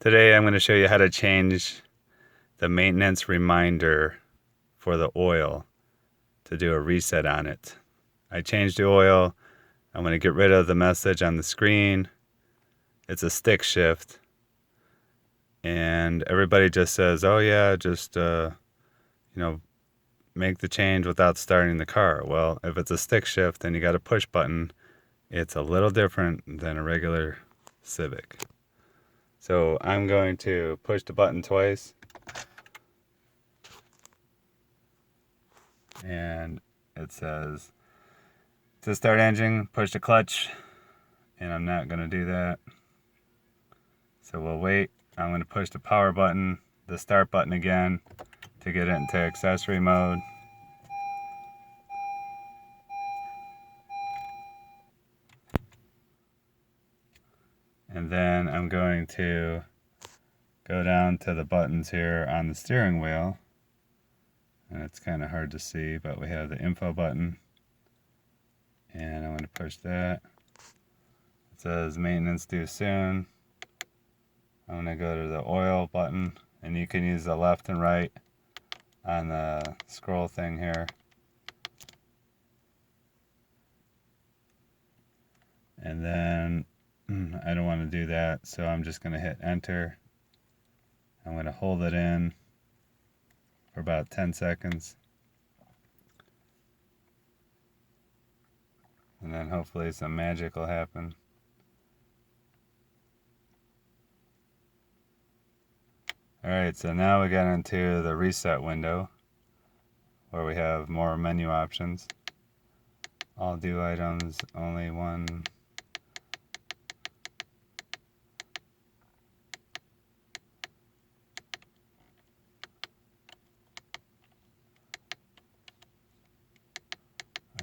Today I'm going to show you how to change the maintenance reminder for the oil to do a reset on it. I changed the oil. I'm going to get rid of the message on the screen. It's a stick shift. And everybody just says, oh yeah, just, make the change without starting the car. Well, if it's a stick shift and you got a push button, it's a little different than a regular Civic. So I'm going to push the button twice, and it says to start engine, push the clutch, and I'm not going to do that. So we'll wait. I'm going to push the power button, the start button again to get it into accessory mode. And then I'm going to go down to the buttons here on the steering wheel. And it's kind of hard to see, but we have the info button. And I'm going to push that. It says maintenance due soon. I'm going to go to the oil button, and you can use the left and right on the scroll thing here. And then I don't want to do that, so I'm just going to hit enter. I'm going to hold it in for about 10 seconds. And then hopefully some magic will happen. Alright, so now we got into the reset window where we have more menu options. All due items, only one.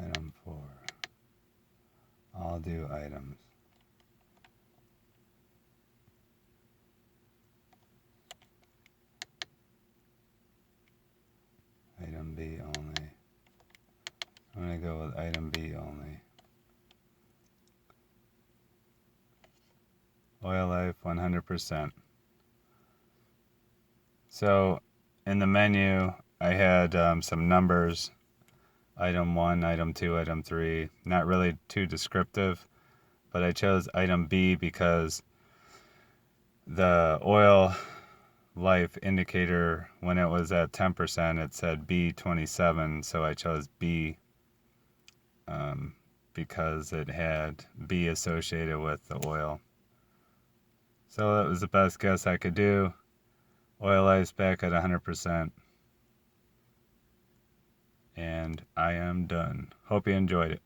Item 4. All due items. Item B only. I'm going to go with item B only. Oil life 100%. So in the menu I had some numbers. Item 1, item 2, item 3. Not really too descriptive, but I chose item B because the oil life indicator, when it was at 10%, it said B27, so I chose B because it had B associated with the oil. So that was the best guess I could do. Oil life's back at 100%. And I am done. Hope you enjoyed it.